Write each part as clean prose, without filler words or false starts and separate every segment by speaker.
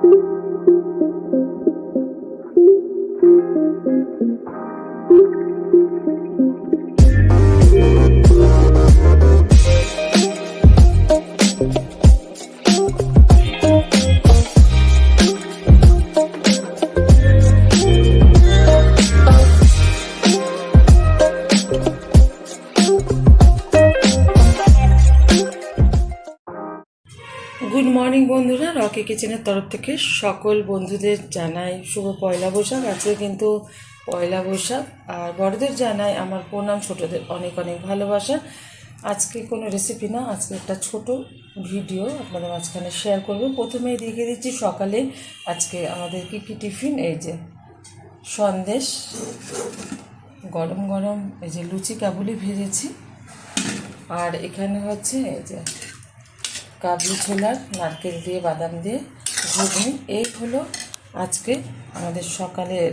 Speaker 1: Good morning বন্ধুরা, Rocky কিচেনের তরফ থেকে সকল বন্ধুদের জানাই শুভ পয়লা বৈশাখ। আজকে কিন্তু পয়লা বৈশাখ, আর বড়দের জানাই আমার প্রণাম, ছোটদের অনেক অনেক ভালোবাসা। আজকে কোনো রেসিপি না, আজকে একটা ছোট ভিডিও আপনাদের মাঝখানে শেয়ার করব। প্রথমেই দেখিয়ে দিচ্ছি সকালে আজকে আমাদের কী কী টিফিন। এই যে সন্দেশ, গরম গরম এই যে লুচি কাবুলি ভেজেছি, আর এখানে হচ্ছে এই যে কাবলি ছোলার নারকেল দিয়ে বাদাম দিয়ে ঘুগনি। এই হলো আজকে আমাদের সকালের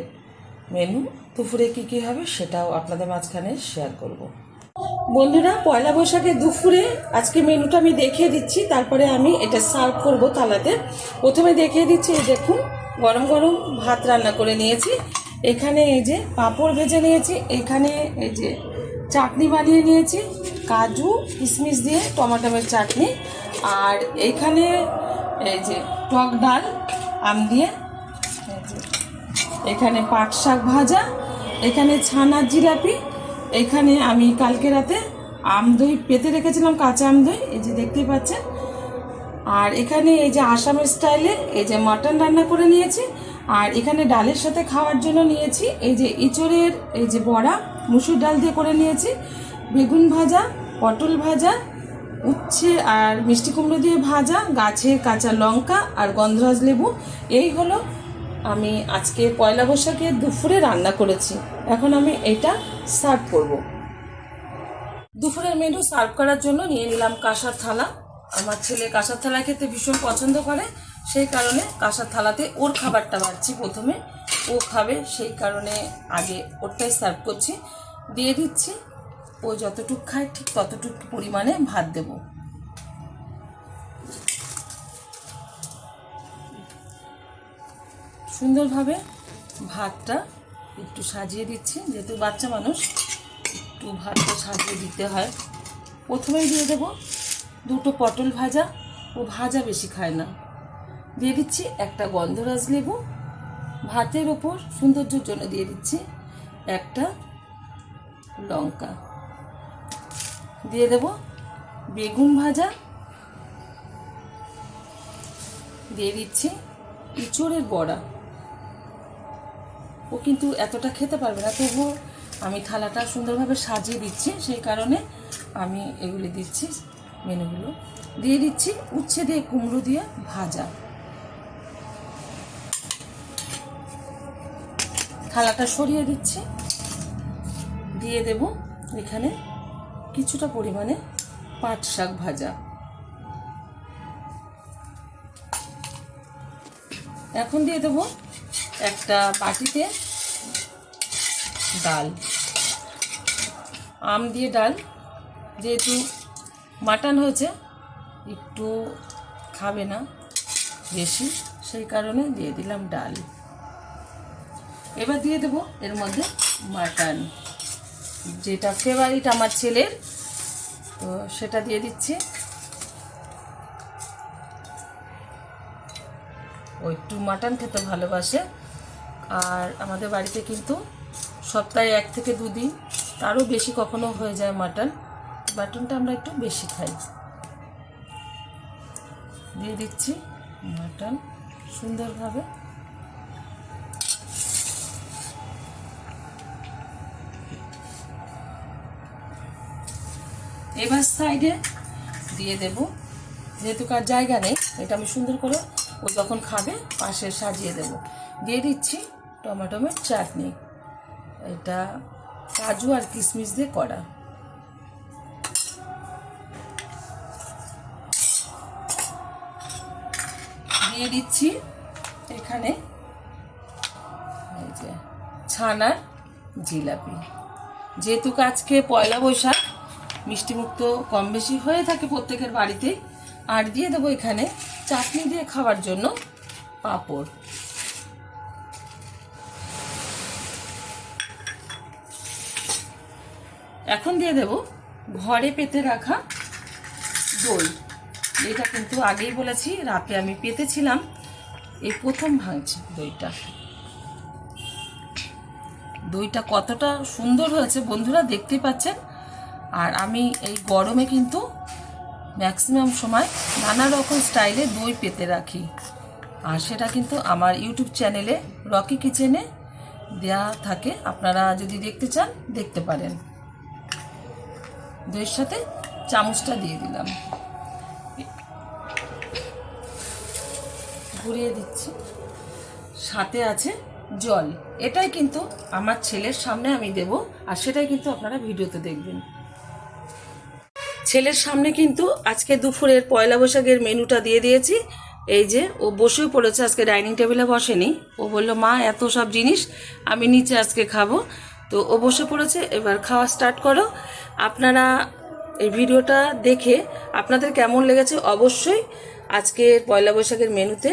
Speaker 1: মেনু। দুপুরে কী কী হবে সেটাও আপনাদের মাঝখানে শেয়ার করব। বন্ধুরা, পয়লা বৈশাখের দুপুরে আজকে মেনুটা আমি দেখিয়ে দিচ্ছি, তারপরে আমি এটা সার্ভ করব থালাতে। প্রথমে দেখিয়ে দিচ্ছি, এই দেখুন গরম গরম ভাত রান্না করে নিয়েছি। এখানে এই যে পাঁপড় ভেজে নিয়েছি, এখানে এই যে চাটনি বানিয়ে নিয়েছি কাজু কিশমিশ দিয়ে টমাটোমের চাটনি, আর এইখানে এই যে টক ডাল আম দিয়ে, এখানে পাট শাক ভাজা, এখানে ছানার জিলাপি, এখানে আমি কালকে রাতে আম দই পেতে রেখেছিলাম, কাঁচা আম দই, এই যে দেখতেই পাচ্ছেন। আর এখানে এই যে আসামের স্টাইলে এই যে মাটন রান্না করে নিয়েছি, আর এখানে ডালের সাথে খাওয়ার জন্য নিয়েছি এই যে ইঁচড়ের এই যে বড়া, মুসুর ডাল দিয়ে করে নিয়েছি, বেগুন ভাজা, পটল ভাজা, উচ্ছে আর মিষ্টি কুমড়ো দিয়ে ভাজা, গাছের কাঁচা লঙ্কা আর গন্ধরাজ লেবু। এই হলো আমি আজকে পয়লা বৈশাখে দুপুরে রান্না করেছি। এখন আমি এটা সার্ভ করব। দুপুরের মেনু সার্ভ করার জন্য নিয়ে নিলাম কাঁসার থালা। আমার ছেলে কাঁসার থালা খেতে ভীষণ পছন্দ করে, সেই কারণে কাঁসার থালাতে ওর খাবারটা বাড়ছি। প্রথমে ও খাবে, সেই কারণে আগে ওরটাই সার্ভ করছি। দিয়ে দিচ্ছি, ও যতটুকু খায় ঠিক ততটুকু পরিমাণে ভাত দেব। সুন্দরভাবে ভাতটা একটু সাজিয়ে দিচ্ছি, যেহেতু বাচ্চা মানুষ একটু ভাতটা সাজিয়ে দিতে হয়। প্রথমেই দিয়ে দেব দুটো পটল ভাজা, ও ভাজা বেশি খায় না। দিয়ে দিচ্ছি একটা গন্ধরাজ লেবু, ভাতের ওপর সৌন্দর্যের জন্য দিয়ে দিচ্ছি একটা লঙ্কা। দিয়ে দেব বেগুন ভাজা, দিয়ে দিচ্ছি ইঁচড়ের বড়া। ও কিন্তু এতটা খেতে পারবে না, তবুও আমি থালাটা সুন্দরভাবে সাজিয়ে দিচ্ছি, সেই কারণে আমি এগুলি দিচ্ছি। মেনুগুলো দিয়ে দিচ্ছি উচ্ছে দিয়ে কুমড়ো দিয়ে ভাজা। থালাটা সরিয়ে দিচ্ছি, দিয়ে দেব এখানে কিছুটা পরিমাণে পাট শাক ভাজা। এখন দিয়ে দেব একটা বাটিতে ডাল, আম দিয়ে ডাল। যেহেতু মাটন হয়েছে, একটু খাবে না বেশি, সেই কারণে দিয়ে দিলাম ডাল। এবার দিয়ে দেব এর মধ্যে মাটন, যেটা ফেভারিট আমার ছেলের, তো সেটা দিয়ে দিচ্ছি। ও একটু মাটন খেতে ভালোবাসে, আর আমাদের বাড়িতে কিন্তু সপ্তাহে 1 থেকে 2 দিন, তারও বেশি কখনো হয়ে যায় মাটনটা আমরা একটু বেশি খাই। দিয়ে দিচ্ছি মাটন সুন্দরভাবে। এবার সাইডে দিয়ে দেব, যেহেতু কার জায়গা নেই, এটা আমি সুন্দর করে ও যখন খাবে পাশে সাজিয়ে দেব। দিয়ে দিচ্ছি টমেটোমের চাটনি, এটা কাজু আর কিশমিশ দিয়ে করা। দিয়ে দিচ্ছি এখানে এই যে ছানার জিলাপি। যেহেতু আজকে পয়লা বৈশাখ, মিষ্টিমুখ তো কম বেশি হয়ে থাকে প্রত্যেকের বাড়িতে। আর দিয়ে দেবো এখানে চাটনি দিয়ে খাওয়ার জন্য পাঁপড়। এখন দিয়ে দেব ঘরে পেতে রাখা দই। এটা কিন্তু আগেই বলেছি, রাতে আমি পেতেছিলাম, এই প্রথম ভাঙছি দইটা। দইটা কতটা সুন্দর হয়েছে বন্ধুরা দেখতেই পাচ্ছেন। আর আমি এই গরমে কিন্তু ম্যাক্সিমাম সময় নানা রকম স্টাইলে দই পেতে রাখি, আর সেটা কিন্তু আমার ইউটিউব চ্যানেলে রকি কিচেনে দেয়া থাকে, আপনারা যদি দেখতে চান দেখতে পারেন। দইয়ের সাথে চামচটা দিয়ে দিলাম, ঘুরিয়ে দিচ্ছি। সাথে আছে জল। এটাই কিন্তু আমার ছেলের সামনে আমি দেব, আর সেটাই কিন্তু আপনারা ভিডিওতে দেখবেন। ছেলের সামনে কিন্তু আজকে দুপুরের পয়লা বৈশাখের মেনুটা দিয়ে দিয়েছি। এই যে ও বসেও পড়েছে, আজকে ডাইনিং টেবিলে বসেনি। ও বললো মা এত সব জিনিস আমি নিচে আজকে খাবো, তো ও বসে পড়েছে। এবার খাওয়া স্টার্ট করো। আপনারা এই ভিডিওটা দেখে আপনাদের কেমন লেগেছে অবশ্যই আজকের পয়লা বৈশাখের মেনুতে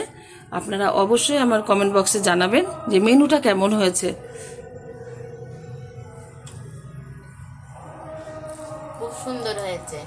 Speaker 1: আপনারা অবশ্যই আমার কমেন্ট বক্সে জানাবেন যে মেনুটা কেমন হয়েছে।
Speaker 2: খুব সুন্দর হয়েছে।